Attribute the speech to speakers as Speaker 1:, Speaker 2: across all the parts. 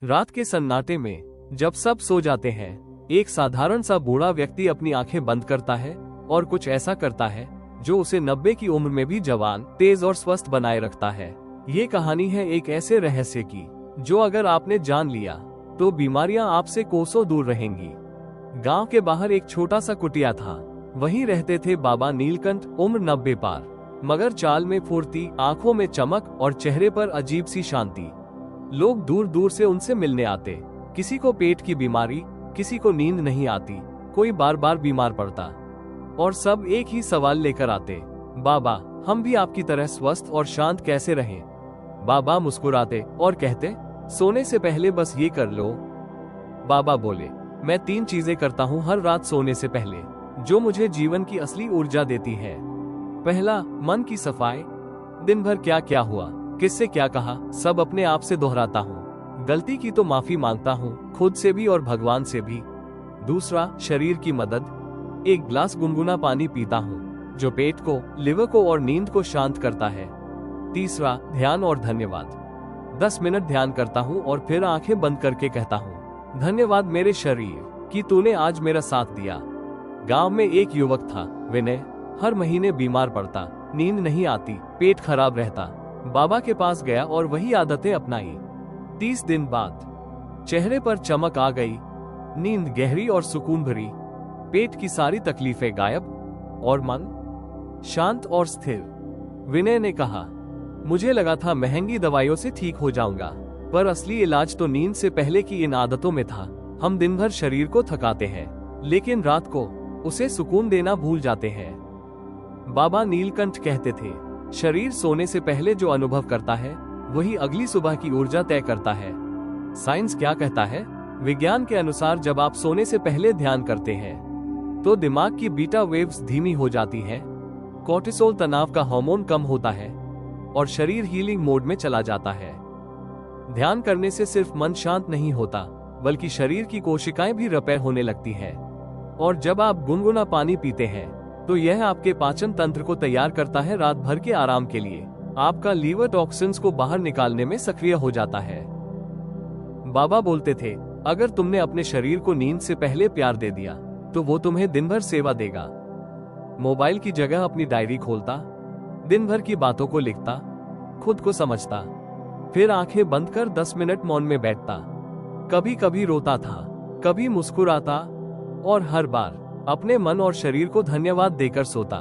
Speaker 1: रात के सन्नाटे में जब सब सो जाते हैं, एक साधारण सा बूढ़ा व्यक्ति अपनी आंखें बंद करता है और कुछ ऐसा करता है जो उसे 90 की उम्र में भी जवान, तेज और स्वस्थ बनाए रखता है। ये कहानी है एक ऐसे रहस्य की जो अगर आपने जान लिया तो बीमारियां आपसे कोसों दूर रहेंगी। गांव के बाहर एक छोटा सा कुटिया था। वहीं रहते थे बाबा नीलकंठ, उम्र 90 पार, मगर चाल में फुर्ती, आंखों में चमक और चेहरे पर अजीब सी शांति। लोग दूर दूर से उनसे मिलने आते। किसी को पेट की बीमारी, किसी को नींद नहीं आती, कोई बार बार बीमार पड़ता, और सब एक ही सवाल लेकर आते, बाबा हम भी आपकी तरह स्वस्थ और शांत कैसे रहें। बाबा मुस्कुराते और कहते, सोने से पहले बस ये कर लो। बाबा बोले, मैं 3 चीजें करता हूँ हर रात सोने से पहले, जो मुझे जीवन की असली ऊर्जा देती है। पहला, मन की सफाई। दिन भर क्या क्या हुआ, किससे क्या कहा, सब अपने आप से दोहराता हूँ। गलती की तो माफी मांगता हूँ, खुद से भी और भगवान से भी। दूसरा, शरीर की मदद। एक गिलास गुनगुना पानी पीता हूँ, जो पेट को, लिवर को और नींद को शांत करता है। तीसरा, ध्यान और धन्यवाद। 10 मिनट ध्यान करता हूँ और फिर आंखें बंद करके कहता हूँ, धन्यवाद मेरे शरीर कि तूने आज मेरा साथ दिया। गांव में एक युवक था, विनय। हर महीने बीमार पड़ता, नींद नहीं आती, पेट खराब रहता। बाबा के पास गया और वही आदतें अपनाई। 30 दिन बाद चेहरे पर चमक आ गई, नींद गहरी और सुकून भरी, पेट की सारी तकलीफें गायब और मन शांत और स्थिर। विनय ने कहा, मुझे लगा था महंगी दवाइयों से ठीक हो जाऊंगा, पर असली इलाज तो नींद से पहले की इन आदतों में था। हम दिन भर शरीर को थकाते हैं, लेकिन रात को उसे सुकून देना भूल जाते हैं। बाबा नीलकंठ कहते थे, शरीर सोने से पहले जो अनुभव करता है वही अगली सुबह की ऊर्जा तय करता है। साइंस क्या कहता है? विज्ञान के अनुसार जब आप सोने से पहले ध्यान करते हैं तो दिमाग की बीटा वेव्स धीमी हो जाती है, कोर्टिसोल तनाव का हार्मोन कम होता है और शरीर हीलिंग मोड में चला जाता है। ध्यान करने से सिर्फ मन शांत नहीं होता, बल्कि शरीर की कोशिकाएं भी रिपेयर होने लगती हैं। और जब आप गुनगुना पानी पीते हैं तो यह आपके पाचन तंत्र को तैयार करता है रात भर के आराम के लिए। आपका लीवर टॉक्सिन्स को बाहर निकालने में सक्रिय हो जाता है। बाबा बोलते थे, अगर तुमने अपने शरीर को नींद से पहले प्यार दे दिया तो वो तुम्हें दिन भर सेवा देगा। मोबाइल की जगह अपनी डायरी खोलता, दिन भर की बातों को लिखता, खुद को समझता, फिर आंखें बंद कर 10 मिनट मौन में बैठता। कभी कभी रोता था, कभी मुस्कुराता, और हर बार अपने मन और शरीर को धन्यवाद देकर सोता।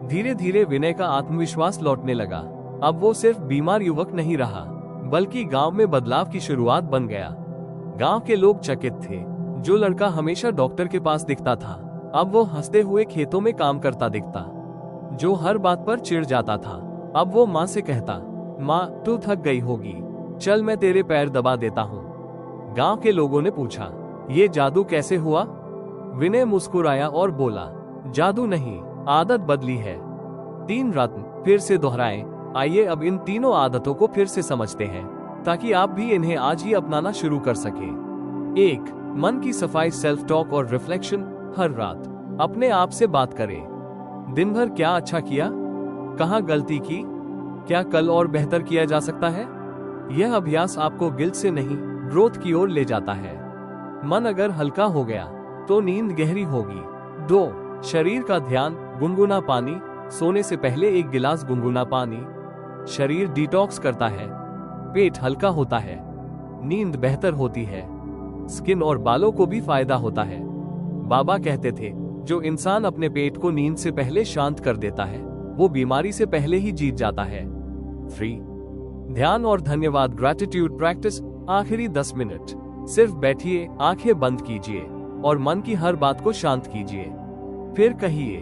Speaker 1: धीरे धीरे विनय का आत्मविश्वास लौटने लगा। अब वो सिर्फ बीमार युवक नहीं रहा, बल्कि गांव में बदलाव की शुरुआत बन गया। गांव के लोग चकित थे। जो लड़का हमेशा डॉक्टर के पास दिखता था, अब वो हंसते हुए खेतों में काम करता दिखता। जो हर बात पर चिढ़ जाता था, अब वो माँ से कहता, माँ तू थक गई होगी, चल मैं तेरे पैर दबा देता हूँ। गांव के लोगों ने पूछा, ये जादू कैसे हुआ? विनय मुस्कुराया और बोला, जादू नहीं, आदत बदली है। 3 रत्न फिर से दोहराएं। आइए अब इन तीनों आदतों को फिर से समझते हैं, ताकि आप भी इन्हें आज ही अपनाना शुरू कर सकें। 1. मन की सफाई, सेल्फ टॉक और रिफ्लेक्शन। हर रात अपने आप से बात करें। दिन भर क्या अच्छा किया, कहाँ गलती की, क्या कल और बेहतर किया जा सकता है। यह अभ्यास आपको गिल्ट से नहीं, ग्रोथ की ओर ले जाता है। मन अगर हल्का हो गया तो नींद गहरी होगी। 2. शरीर का ध्यान, गुनगुना पानी। सोने से पहले 1 गिलास गुनगुना पानी शरीर डिटॉक्स करता है, पेट हल्का होता है, नींद बेहतर होती है, स्किन और बालों को भी फायदा होता है। बाबा कहते थे, जो इंसान अपने पेट को नींद से पहले शांत कर देता है वो बीमारी से पहले ही जीत जाता है। 3. ध्यान और धन्यवाद, ग्रैटिट्यूड प्रैक्टिस। आखिरी 10 मिनट सिर्फ बैठिए, आंखें बंद कीजिए और मन की हर बात को शांत कीजिए। फिर कहिए,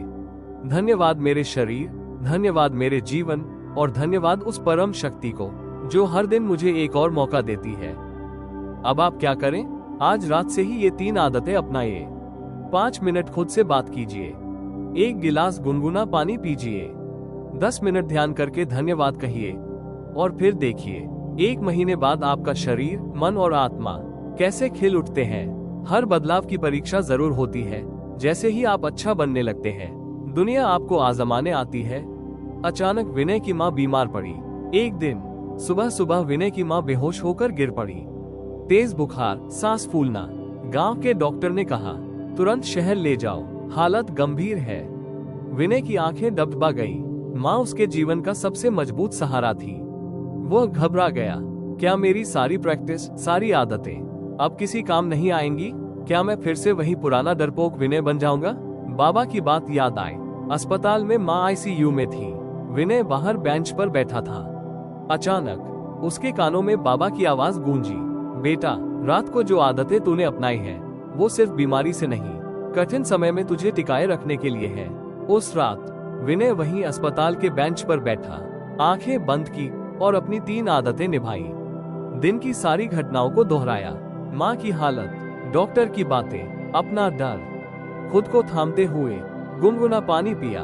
Speaker 1: धन्यवाद मेरे शरीर, धन्यवाद मेरे जीवन, और धन्यवाद उस परम शक्ति को जो हर दिन मुझे एक और मौका देती है। अब आप क्या करें? आज रात से ही ये 3 आदतें अपनाइए। 5 मिनट खुद से बात कीजिए, 1 गिलास गुनगुना पानी पीजिए, 10 मिनट ध्यान करके धन्यवाद कहिए, और फिर देखिए 1 महीने बाद आपका शरीर, मन और आत्मा कैसे खिल उठते हैं। हर बदलाव की परीक्षा जरूर होती है। जैसे ही आप अच्छा बनने लगते हैं, दुनिया आपको आजमाने आती है। अचानक विनय की माँ बीमार पड़ी। एक दिन सुबह सुबह विनय की माँ बेहोश होकर गिर पड़ी। तेज बुखार, सांस फूलना। गांव के डॉक्टर ने कहा तुरंत शहर ले जाओ, हालत गंभीर है। विनय की आंखें डबडबा गई। माँ उसके जीवन का सबसे मजबूत सहारा थी। वह घबरा गया। क्या मेरी सारी प्रैक्टिस, सारी आदतें अब किसी काम नहीं आएंगी? क्या मैं फिर से वही पुराना डरपोक विनय बन जाऊंगा? बाबा की बात याद आई। अस्पताल में माँ आईसीयू में थी। विनय बाहर बेंच पर बैठा था। अचानक उसके कानों में बाबा की आवाज गूंजी, बेटा, रात को जो आदतें तूने अपनाई हैं, वो सिर्फ बीमारी से नहीं, कठिन समय में तुझे टिकाए रखने के लिए है। उस रात विनय वहीं अस्पताल के बेंच पर बैठा, आंखें बंद की और अपनी 3 आदतें निभाई। दिन की सारी घटनाओं को दोहराया। माँ की हालत, डॉक्टर की बातें, अपना डर। खुद को थामते हुए गुनगुना पानी पिया।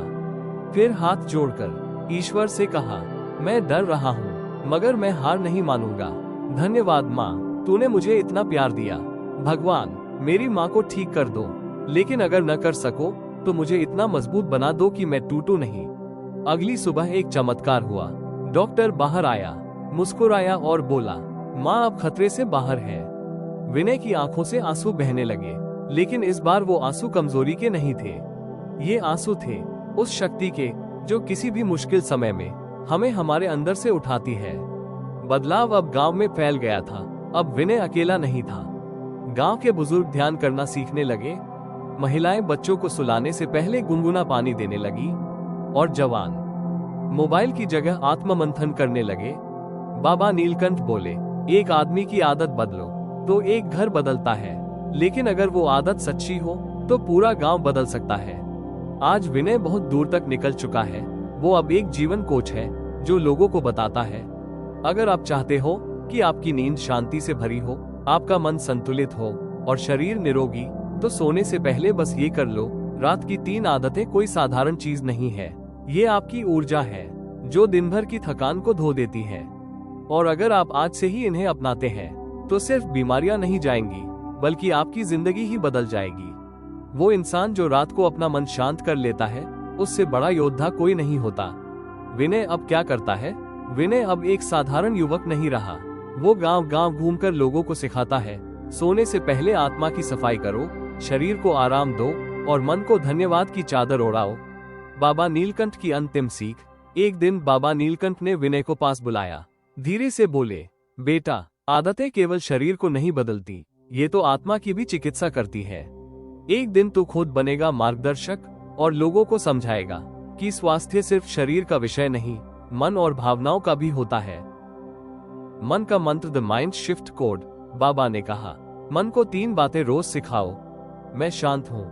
Speaker 1: फिर हाथ जोड़कर ईश्वर से कहा, मैं डर रहा हूँ मगर मैं हार नहीं मानूंगा। धन्यवाद माँ, तूने मुझे इतना प्यार दिया। भगवान, मेरी माँ को ठीक कर दो, लेकिन अगर न कर सको तो मुझे इतना मजबूत बना दो कि मैं टूटूं नहीं। अगली सुबह एक चमत्कार हुआ। डॉक्टर बाहर आया, मुस्कुराया और बोला, माँ अब खतरे से बाहर है। विनय की आंखों से आंसू बहने लगे, लेकिन इस बार वो आंसू कमजोरी के नहीं थे। ये आंसू थे उस शक्ति के जो किसी भी मुश्किल समय में हमें हमारे अंदर से उठाती है। बदलाव अब गांव में फैल गया था। अब विनय अकेला नहीं था। गांव के बुजुर्ग ध्यान करना सीखने लगे, महिलाएं बच्चों को सुलाने से पहले गुनगुना पानी देने लगी और जवान मोबाइल की जगह आत्ममंथन करने लगे। बाबा नीलकंठ बोले, एक आदमी की आदत बदलो तो एक घर बदलता है, लेकिन अगर वो आदत सच्ची हो तो पूरा गांव बदल सकता है। आज विनय बहुत दूर तक निकल चुका है। वो अब एक जीवन कोच है जो लोगों को बताता है, अगर आप चाहते हो कि आपकी नींद शांति से भरी हो, आपका मन संतुलित हो और शरीर निरोगी, तो सोने से पहले बस ये कर लो। रात की 3 आदतें कोई साधारण चीज नहीं है। ये आपकी ऊर्जा है जो दिन भर की थकान को धो देती है। और अगर आप आज से ही इन्हें अपनाते हैं तो सिर्फ बीमारियां नहीं जाएंगी, बल्कि आपकी जिंदगी ही बदल जाएगी। वो इंसान जो रात को अपना मन शांत कर लेता है, उससे बड़ा योद्धा कोई नहीं होता। विनय अब क्या करता है? विनय अब एक साधारण युवक नहीं रहा। वो गांव गांव घूमकर लोगों को सिखाता है, सोने से पहले आत्मा की सफाई करो, शरीर को आराम दो और मन को धन्यवाद की चादर ओढ़ाओ। बाबा नीलकंठ की अंतिम सीख। एक दिन बाबा नीलकंठ ने विनय को पास बुलाया। धीरे से बोले, बेटा, आदतें केवल शरीर को नहीं बदलती, ये तो आत्मा की भी चिकित्सा करती है। एक दिन तू खुद बनेगा मार्गदर्शक और लोगों को समझाएगा कि स्वास्थ्य सिर्फ शरीर का विषय नहीं, मन और भावनाओं का भी होता है। मन का मंत्र, द माइंड शिफ्ट कोड। बाबा ने कहा, मन को 3 बातें रोज सिखाओ। मैं शांत हूँ,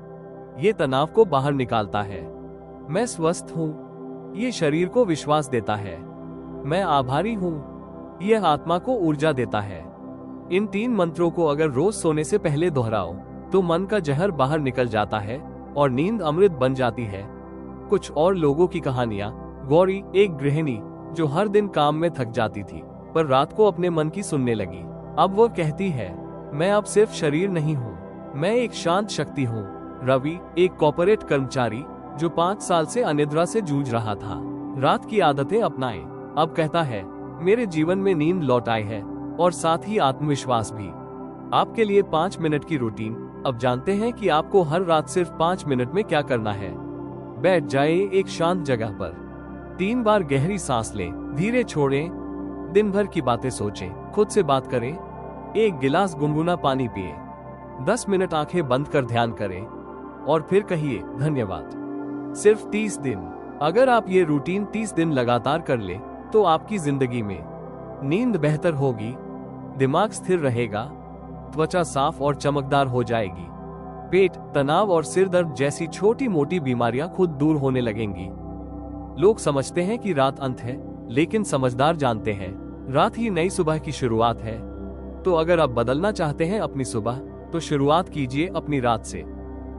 Speaker 1: ये तनाव को बाहर निकालता है। मैं स्वस्थ हूँ, ये शरीर को विश्वास देता है। मैं आभारी हूँ, यह आत्मा को ऊर्जा देता है। इन 3 मंत्रों को अगर रोज सोने से पहले दोहराओ तो मन का जहर बाहर निकल जाता है और नींद अमृत बन जाती है। कुछ और लोगों की कहानियां। गौरी, एक गृहिणी जो हर दिन काम में थक जाती थी, पर रात को अपने मन की सुनने लगी। अब वो कहती है, मैं अब सिर्फ शरीर नहीं हूँ, मैं एक शांत शक्ति हूँ। रवि, एक कॉर्पोरेट कर्मचारी जो 5 साल से अनिद्रा से जूझ रहा था, रात की आदतें अपनाए। अब कहता है, मेरे जीवन में नींद लौट आई है और साथ ही आत्मविश्वास भी। आपके लिए 5 मिनट की रूटीन। अब जानते हैं कि आपको हर रात सिर्फ 5 मिनट में क्या करना है। बैठ जाए एक शांत जगह पर, 3 बार गहरी सांस लें, धीरे छोड़ें, दिन भर की बातें सोचें, खुद से बात करें, 1 गिलास गुनगुना पानी पिए, 10 मिनट आंखें बंद कर ध्यान करें और फिर कहिए धन्यवाद। सिर्फ 30 दिन। अगर आप ये रूटीन 30 दिन लगातार कर ले तो आपकी जिंदगी में नींद बेहतर होगी, दिमाग स्थिर रहेगा, त्वचा साफ और चमकदार हो जाएगी, पेट, तनाव और सिर दर्द जैसी छोटी मोटी बीमारियां खुद दूर होने लगेंगी। लोग समझते हैं कि रात अंत है, लेकिन समझदार जानते हैं रात ही नई सुबह की शुरुआत है। तो अगर आप बदलना चाहते हैं अपनी सुबह, तो शुरुआत कीजिए अपनी रात से।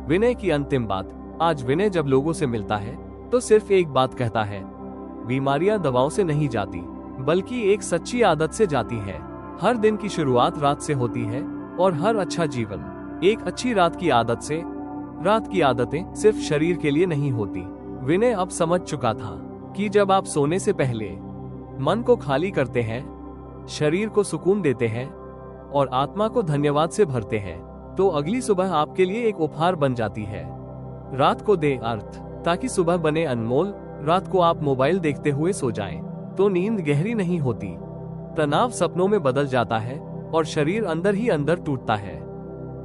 Speaker 1: विनय की अंतिम बात। आज विनय जब लोगों से मिलता है तो सिर्फ एक बात कहता है, बीमारियां दवाओं से नहीं जाती, बल्कि एक सच्ची आदत से जाती है। हर दिन की शुरुआत रात से होती है और हर अच्छा जीवन एक अच्छी रात की आदत से। रात की आदतें सिर्फ शरीर के लिए नहीं होती। विनय अब समझ चुका था कि जब आप सोने से पहले मन को खाली करते हैं, शरीर को सुकून देते हैं और आत्मा को धन्यवाद से भरते हैं, तो अगली सुबह आपके लिए एक उपहार बन जाती है। रात को दे अर्थ, ताकि सुबह बने अनमोल। रात को आप मोबाइल देखते हुए सो जाएं, तो नींद गहरी नहीं होती, तनाव सपनों में बदल जाता है और शरीर अंदर ही अंदर टूटता है।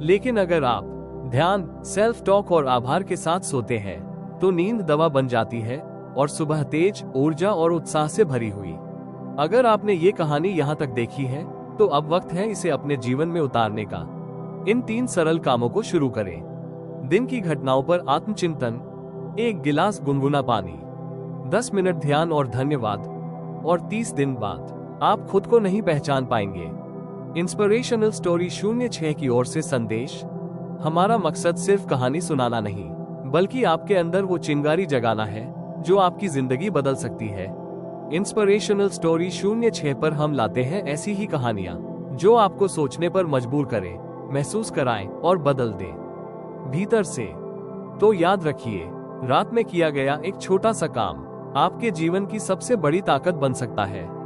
Speaker 1: लेकिन अगर आप ध्यान, सेल्फ टॉक और आभार के साथ सोते हैं, तो नींद दवा बन जाती है और सुबह तेज, ऊर्जा और उत्साह से भरी हुई। अगर आपने ये कहानी यहाँ तक देखी है, तो अब वक्त है इसे अपने जीवन में उतारने का। इन 3 सरल कामों को शुरू करें। दिन की घटनाओं पर आत्मचिंतन, 1 गिलास गुनगुना पानी, 10 मिनट ध्यान और धन्यवाद, और 30 दिन बाद आप खुद को नहीं पहचान पाएंगे। इंस्पिरेशनल स्टोरी 06 की ओर से संदेश। हमारा मकसद सिर्फ कहानी सुनाना नहीं, बल्कि आपके अंदर वो चिंगारी जगाना है जो आपकी जिंदगी बदल सकती है। इंस्पिरेशनल स्टोरी 06 पर हम लाते हैं ऐसी ही कहानियां जो आपको सोचने पर मजबूर करें, महसूस कराएं और बदल दें भीतर से। तो याद रखिए, रात में किया गया एक छोटा सा काम आपके जीवन की सबसे बड़ी ताकत बन सकता है।